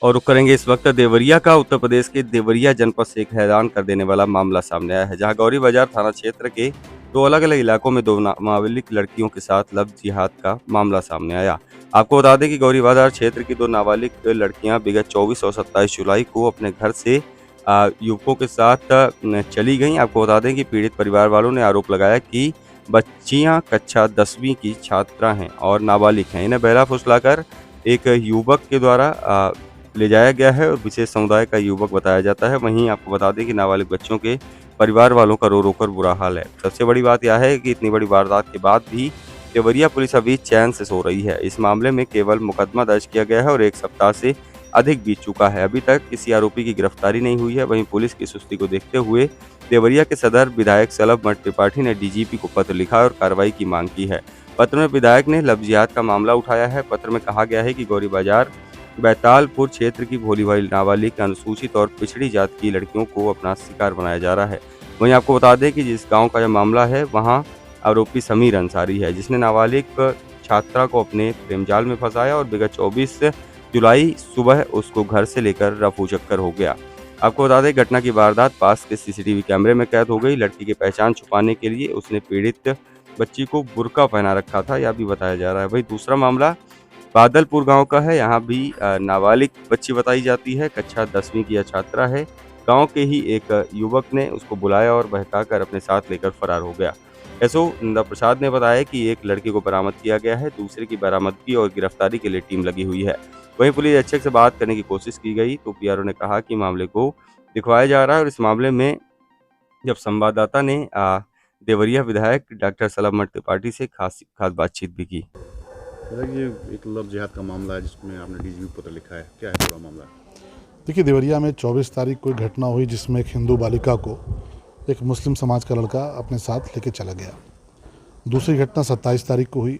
और रुक करेंगे इस वक्त देवरिया का। उत्तर प्रदेश के देवरिया जनपद से एक हैरान कर देने वाला मामला सामने आया है, जहां गौरी बाजार थाना क्षेत्र के दो अलग अलग इलाकों में दो नाबालिग लड़कियों के साथ लव जिहाद का मामला सामने आया। आपको बता दें कि गौरी बाजार क्षेत्र की दो नाबालिग लड़कियां विगत 24 और 27 जुलाई को अपने घर से युवकों के साथ चली गईं। आपको बता दें कि पीड़ित परिवार वालों ने आरोप लगाया कि बच्चियां कक्षा 10वीं की छात्रा हैं और नाबालिग हैं। इन्हें बहला फुसलाकर एक युवक के द्वारा ले जाया गया है और विशेष समुदाय का युवक बताया जाता है। वहीं आपको बता दें कि नाबालिग बच्चों के परिवार वालों का रो रो कर बुरा हाल है। सबसे बड़ी बात यह है कि इतनी बड़ी वारदात के बाद भी देवरिया पुलिस अभी चैन से सो रही है। इस मामले में केवल मुकदमा दर्ज किया गया है और 1 सप्ताह से अधिक बीत चुका है। अभी तक किसी आरोपी की गिरफ्तारी नहीं हुई है। वहीं पुलिस की सुस्ती को देखते हुए देवरिया के सदर विधायक सलभ मठ त्रिपाठी ने डीजीपी को पत्र लिखा और कार्रवाई की मांग की है। पत्र में विधायक ने लव जिहाद का मामला उठाया है। पत्र में कहा गया है कि गौरी बाजार बैतालपुर क्षेत्र की भोली भाली नाबालिग अनुसूचित और पिछड़ी जाति की लड़कियों को अपना शिकार बनाया जा रहा है। वहीं आपको बता दें कि जिस गांव का यह मामला है, वहां आरोपी समीर अंसारी है, जिसने नाबालिग छात्रा को अपने प्रेमजाल में फंसाया और विगत 24 जुलाई सुबह उसको घर से लेकर रफू चक्कर हो गया। आपको बता दें घटना की वारदात पास के सीसीटीवी कैमरे में कैद हो गई। लड़की की पहचान छुपाने के लिए उसने पीड़ित बच्ची को बुर्का पहना रखा था, यह भी बताया जा रहा है। वहीं दूसरा मामला बादलपुर गांव का है। यहाँ भी नाबालिग बच्ची बताई जाती है, कक्षा 10वीं की यह छात्रा है। गांव के ही एक युवक ने उसको बुलाया और बहकाकर अपने साथ लेकर फरार हो गया। एसओ नंदा प्रसाद ने बताया कि एक लड़के को बरामद किया गया है, दूसरे की बरामदगी और गिरफ्तारी के लिए टीम लगी हुई है। वहीं पुलिस अधीक्षक से बात करने की कोशिश की गई तो पीआरओ ने कहा कि मामले को दिखवाया जा रहा है। और इस मामले में जब संवाददाता ने देवरिया विधायक डॉक्टर सलभ मठ त्रिपाठी से खास बातचीत भी की। ये एक लव जिहाद का मामला है जिसमें आपने डीजीपी को पत्र लिखा है, क्या है पूरा मामला? देखिए, देवरिया में 24 तारीख को एक घटना हुई जिसमें एक हिंदू बालिका को एक मुस्लिम समाज का लड़का अपने साथ लेके चला गया। दूसरी घटना 27 तारीख को हुई।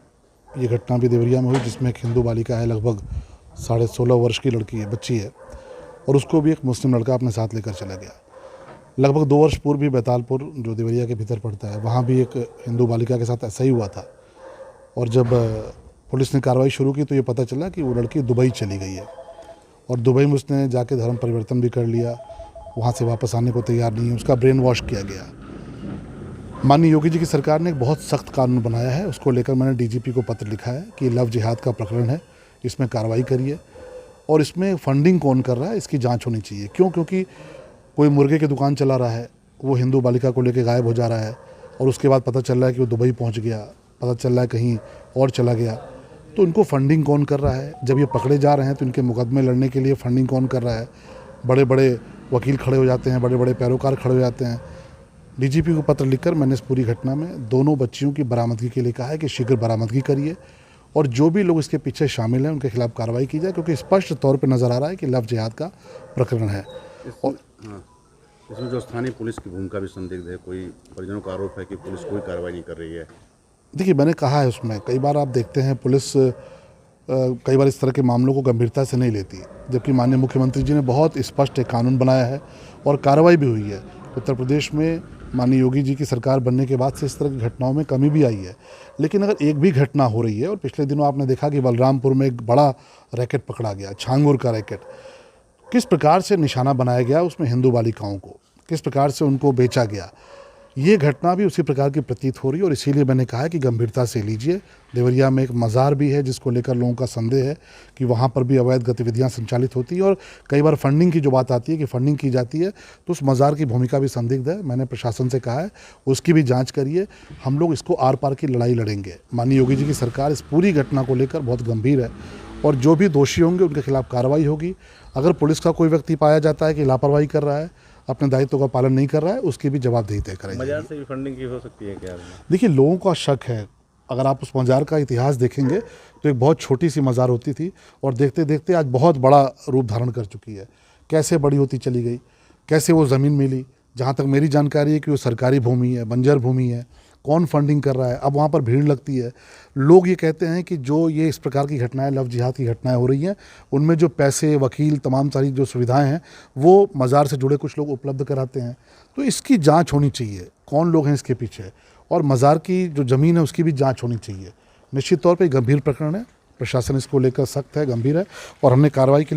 ये घटना भी देवरिया में हुई जिसमें एक हिंदू बालिका है, लगभग 16.5 वर्ष की लड़की है, बच्ची है, और उसको भी एक मुस्लिम लड़का अपने साथ लेकर चला गया। लगभग 2 वर्ष पूर्व भी बैतालपुर, जो देवरिया के भीतर पड़ता है, वहाँ भी एक हिंदू बालिका के साथ ऐसा ही हुआ था। और जब पुलिस ने कार्रवाई शुरू की तो ये पता चला कि वो लड़की दुबई चली गई है और दुबई में उसने जाके धर्म परिवर्तन भी कर लिया, वहाँ से वापस आने को तैयार नहीं है, उसका ब्रेन वॉश किया गया। माननीय योगी जी की सरकार ने एक बहुत सख्त कानून बनाया है, उसको लेकर मैंने डीजीपी को पत्र लिखा है कि लव जिहाद का प्रकरण है, इसमें कार्रवाई करिए और इसमें फंडिंग कौन कर रहा है इसकी जाँच होनी चाहिए। क्योंकि कोई मुर्गे की दुकान चला रहा है, वो हिंदू बालिका को लेकर गायब हो जा रहा है और उसके बाद पता चल रहा है कि वो दुबई पहुँच गया, पता चल रहा है कहीं और चला गया, तो इनको फंडिंग कौन कर रहा है? जब ये पकड़े जा रहे हैं तो इनके मुकदमे लड़ने के लिए फंडिंग कौन कर रहा है? बड़े बड़े वकील खड़े हो जाते हैं, बड़े बड़े पैरोकार खड़े हो जाते हैं। डीजीपी को पत्र लिखकर मैंने इस पूरी घटना में दोनों बच्चियों की बरामदगी के लिए कहा है कि शीघ्र बरामदगी करिए और जो भी लोग इसके पीछे शामिल हैं उनके खिलाफ कार्रवाई की जाए, क्योंकि स्पष्ट तौर पर नज़र आ रहा है कि लव जिहाद का प्रकरण है। और इसमें जो स्थानीय पुलिस की भूमिका भी संदिग्ध है, कोई परिजनों का आरोप है कि पुलिस कोई कार्रवाई नहीं कर रही है। देखिए, मैंने कहा है उसमें कई बार आप देखते हैं पुलिस कई बार इस तरह के मामलों को गंभीरता से नहीं लेती, जबकि माननीय मुख्यमंत्री जी ने बहुत स्पष्ट एक कानून बनाया है और कार्रवाई भी हुई है। उत्तर प्रदेश में माननीय योगी जी की सरकार बनने के बाद से इस तरह की घटनाओं में कमी भी आई है, लेकिन अगर एक भी घटना हो रही है, और पिछले दिनों आपने देखा कि बलरामपुर में एक बड़ा रैकेट पकड़ा गया, छांगुर का रैकेट, किस प्रकार से निशाना बनाया गया उसमें हिंदू बालिकाओं को, किस प्रकार से उनको बेचा गया, ये घटना भी उसी प्रकार की प्रतीत हो रही है। और इसीलिए मैंने कहा है कि गंभीरता से लीजिए। देवरिया में एक मज़ार भी है जिसको लेकर लोगों का संदेह है कि वहाँ पर भी अवैध गतिविधियाँ संचालित होती हैं और कई बार फंडिंग की जो बात आती है कि फंडिंग की जाती है, तो उस मज़ार की भूमिका भी संदिग्ध है। मैंने प्रशासन से कहा है उसकी भी जाँच करिए, हम लोग इसको आर पार की लड़ाई लड़ेंगे। माननीय योगी जी की सरकार इस पूरी घटना को लेकर बहुत गंभीर है और जो भी दोषी होंगे उनके खिलाफ कार्रवाई होगी। अगर पुलिस का कोई व्यक्ति पाया जाता है कि लापरवाही कर रहा है, अपने दायित्व का पालन नहीं कर रहा है, उसकी भी जवाबदेही तय करेंगे। मजार से भी फंडिंग की हो सकती है क्या? देखिए, लोगों का शक है। अगर आप उस मज़ार का इतिहास देखेंगे तो एक बहुत छोटी सी मज़ार होती थी और देखते देखते आज बहुत बड़ा रूप धारण कर चुकी है। कैसे बड़ी होती चली गई, कैसे वो ज़मीन मिली, जहाँ तक मेरी जानकारी है कि वो सरकारी भूमि है, बंजर भूमि है, कौन फंडिंग कर रहा है, अब वहाँ पर भीड़ लगती है। लोग ये कहते हैं कि जो ये इस प्रकार की घटनाएं, लव जिहाद की घटनाएं हो रही हैं, उनमें जो पैसे, वकील, तमाम सारी जो सुविधाएं हैं वो मज़ार से जुड़े कुछ लोग उपलब्ध कराते हैं। तो इसकी जांच होनी चाहिए, कौन लोग हैं इसके पीछे, और मज़ार की जो ज़मीन है उसकी भी जाँच होनी चाहिए। निश्चित तौर पर गंभीर प्रकरण है, प्रशासन इसको लेकर सख्त है, गंभीर है और हमने कार्रवाई के लिए